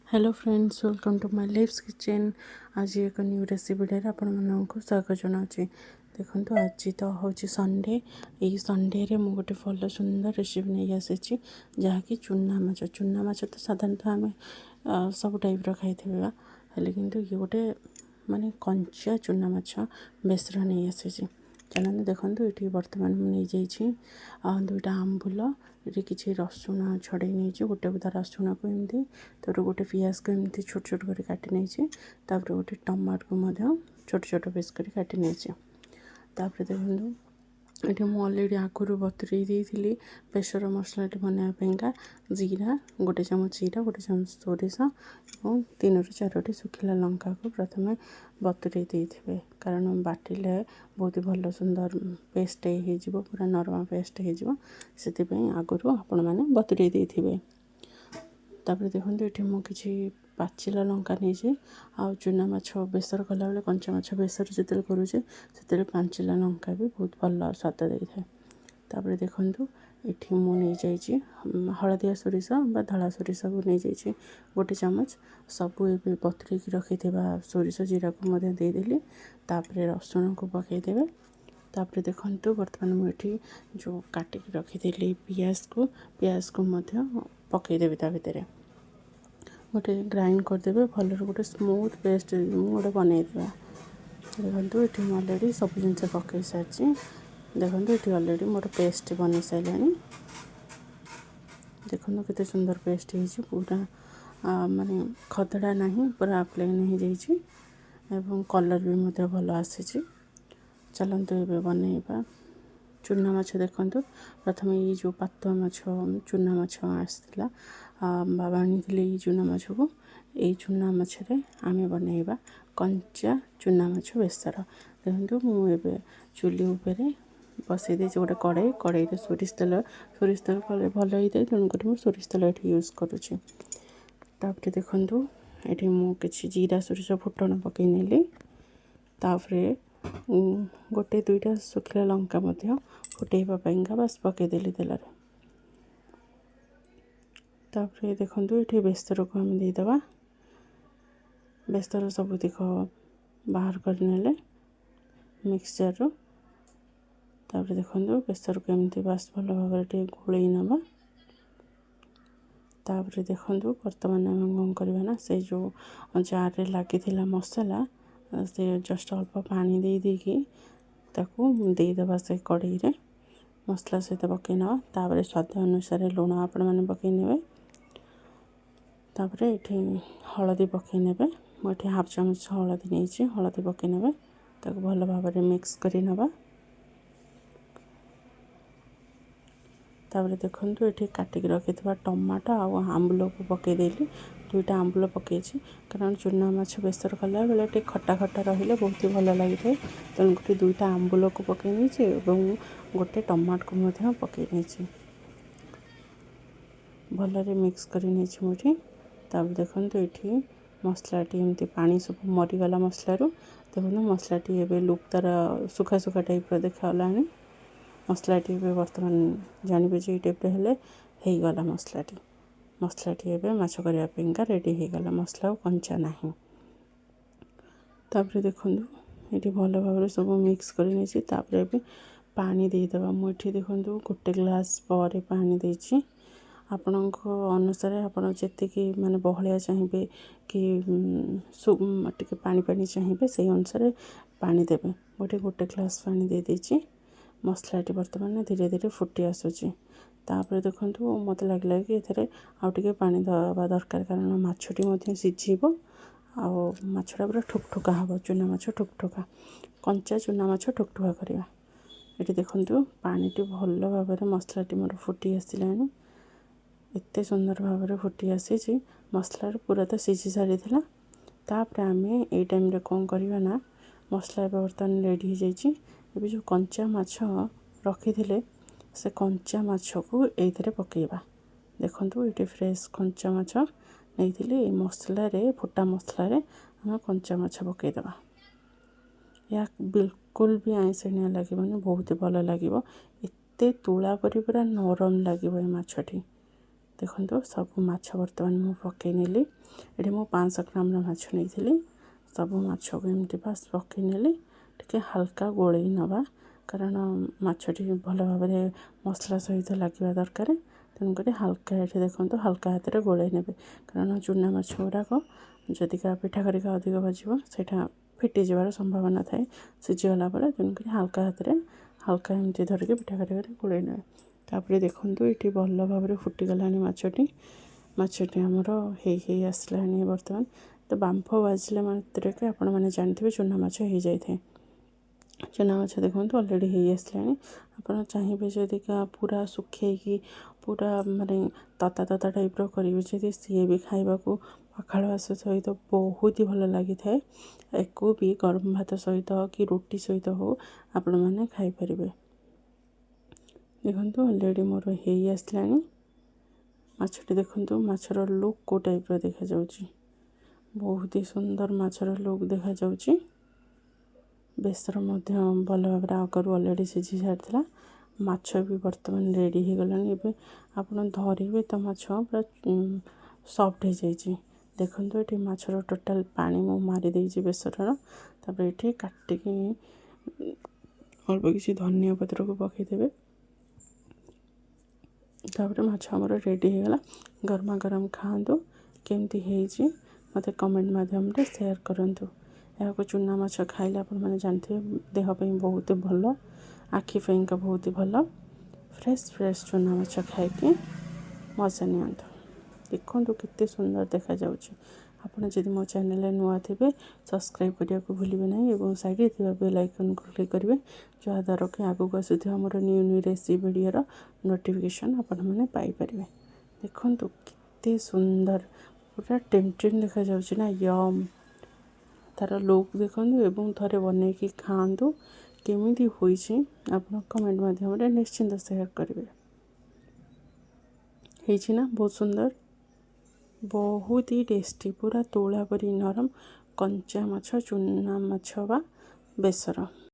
Hello friends, welcome to my life's kitchen. आज एक new recipe आपण मानक स्वागत जनाऊँ। देखो आज तो हूँ संडे। यही संडे रे मु गोटे भल सुंदर रेसिपी नहीं आसी जहाँकि चूना माछ तो साधारणतः आम सब टाइप खाई हेल्ले किंतु ये गोटे माने कंचा चूना माछ बेसर नहीं आसी। चलते देखो ये बर्तमान मुझे दुईटा आंबुल ये किसी रसुण छड़े नहीं गोटे बुदा रसुण को एमती तर गोटे पियाज को एमती छोट छोट कर काटी नहीं गोटे टमाटो को छोट छोट पीस कर काटी नहीं देखो ये अलरेडी आगुरी बतुरे देती प्रेसर मसला बनवाईका जीरा गोटे चामच जीरा गोटे चामच सोरिष और 3 ରୁ 4ଟି सुखिला लंका को प्रथम बतुरे देते कारण बाटिले बहुत भल सुंदर पेस्ट हो पूरा नरम पेस्ट हो आगुरी आपण मैंने बतुरे देते। तापर देखो ये मुझे पाचिला लंका नहीं आ चूना माछ बेसर कला बेले कंचा माछ बेसर जो करुचे से पाचिला लंका भी बहुत भल स्वाद दे था। तापर देखो ये मुझे हलदिया सोरिष बा धला सोरिष को नहीं जाइए गोटे चामच सबू ए बतुरे रखी सोरिष जीरा को देदेली तापर रसुण को पकईदे। तापर देखो बर्तमान मुझे जो काटिक रखी पियाज को पकईदेवी ता भितर गोटे ग्राइंड करदे भल गोटे स्मूथ पेस्ट गोटे बनईदेवा। देखो ये अलरेडी सब जिन पकई सारी देखो ये अलरेडी मोर पेस्ट बन सारे देखो केते सुंदर पेस्ट हो पूरा माने खदड़ा नहीं पूरा प्लेन हो जाइए कलर भी मत भल आसी। चलते ये बनइबा चूना माछ। देखो प्रथम ये जो पातुआ माछ चूना माछ आसला बाबा आनी चूना माछ को यही चूना माछरे आम बनइबा कंचा चूना माछ बेसर। देखो मुझे चुली उपर बसई दे गोटे कड़ई सोरिष तेल कले भल होता है तेणुक मुझे सोरिष तेल ये यूज करुँची। तापर देखो ये मुझे जीरा सोरिष फुटण पकई नेली तापर गोटे दुईटा सुखिला लंका फुटेवाईका बास पकईदेली तेल। तापर देखो ये बेसर को आम देदेबा बेसर सबुतिक बाहर करने मिक्सचर रू। तापर देखो बेसर को एमती बास भल भाव गोल नवा। तापर देखो बर्तमान आम कौन करवा से जो जार रे लगी मसला से जस्ट अल्प पानी देकी देदेबा से कड़ई रे मसला सहित पकई नवा। तापर स्वाद अनुसार लुण आपण मैंने पकई ने तापर ये हलदी पकई ने मुझे हाफ चामच हलदी नहीं हलदी पकई ने भल भाव मिक्स कर नवा। तापर देखो ये काटिक रखि टमाटो आ आंबुल को पकईदेली दुईटा आंबुल पकई कारण चूना माछ बेसर कला बेले खटा खटा रही बहुत ही भल लगी है तेणुक दुईटा आंबुल को पकई नहीं गोटे टमाटो को पकई नहीं भल मिक्स कर मुझे। तापर देखो ये मसलाटी एमती पानी सब मरीगला मसलू देखो मसलाटी ए लुक तार सुखा सुखा टाइप देखा मसलाटी बर्तमान जानवे ये टाइप हेले गला मसलाटी एवं माछ करने रेडी हो गला मसला कंचा ना। तापर देखो ये भल भाव सब मिक्स कर पानी देदेबा मुझे देखो गोटे ग्लास पर पानी देछि आपण अनुसार आपण जी माने बहलिया चाहिए कि टे पानी पानी चाहिए से अनुसार पानी देवे गोटे गोटे ग्लास पानी दे देछि। मसलाटी बर्तमान धीरे धीरे फुटी आसूची। तापर देखो मत लगे कि ये आउ टे पानी दवा दरकार कारण मछटी सीझब आछटा पूरा ठुकठुका हम चूना माछ ठुकठुका कंचा चूना माछ ठुकठुका करवा। ये देखो पानी भल भाव मसलाटी मोर फुटी आसला एत सुंदर भाव फुटी आसी मसला पूरा तो सीझी सारी तापर आम ये टाइम कौन करवा ना मसला बर्तमान रेडी हो जाइए। ये जो कंचा माछ रखी से कंचा माछ को ये पकईवा देखो ये फ्रेश कंचा माछ नहीं मसला फुटा मसला आम कंचा माछ पकईदेवा या बिल्कुल भी आईंसिया लगे बहुत भल लगे एत तुला परी पूरा नरम लगे मछटी देखो सब माछ बर्तमान मु पकई नेली ये मु 500 ग्राम माछ नहीं सब माछ को एमती बास पकई नेली टिके हल्का गोल नवा कारण माछटी भल भाव मसला सहित लगे दरकार तेणुक हल्का ये देखो हल्का हाथ में गोल ने कारण चूना माछ गुड़ाक जदिका पिठा करिका अधिक भाजब से फिटी जबार संभावना थाए सीझीगला तेणुक हल्का हाथ में हल्का एमती धरिक पिठा करिका गोल ने तापर देखो ये भल भाव फुटीगला मछटी आमर हो आसला बर्तमान तो बांफ बाजिले मात्र आपण मैंने जानते चूना माछ हो जाए चूना माछ देखो अलरेडी हो आसला आप चाहिए जदि पूरा सुखे पूरा माने तता तता टाइप करेंगे जदि सी भी खावा पखाड़ भात सहित बहुत ही भल लगी थाए एक भी गरम भात सहित कि रोटी सहित हो आपण मैंने खाईपर देखो अलरेडी मोर हो आसला माछटी देखो माछर लुक को टाइप देखा जाउची बहुत ही सुंदर माछर लुक देखा जाउची बेसर मध्य भल भाव आगरू अलरेडी सीझी सारी माछ भी बर्तमान रेडी हो गलानी एबे आपण धरिबे तो माछ पूरा सॉफ्ट हो जाइए देखो ये माछर टोटाल पानी मु मारी देइछि बेसरर तापर ये काटिकी अल्प किसी धनिया पत्र को पकईदेवे तापर माछ आमर रेडी हो गला गरमा गरम खातु केमती है मत कमेंट माध्यम रे शेयर करंतु या चूना माछ खाइले आपण मैंने जानते देह पे बहुत भल आखि का बहुत ही भल फ्रेश फ्रेश चूना माछ खाई मजा नियंतु देखो केते सुंदर देखा जाउची आपण जदि मो चैनल नुआ थे सब्सक्राइब करने को भूलिए ना और साइड थी बेल आइकन को क्लिक करेंगे जहाँद्वारा कि आगू आसूँ आमर new new recipe video notification आपण मैंने पाइपर देखो केते सुंदर पूरा टेम्पटिंग देखा जाउची ना यम तार लुक देखो एवं थे बनईकि खातु केमी होइछि आपण कमेंट माध्यम निश्चिंत शेयर करेंगे ना बहुत सुंदर बहुत ही टेस्टी पूरा तोला परी नरम कंचा माछ चूना माछ बा बेसर।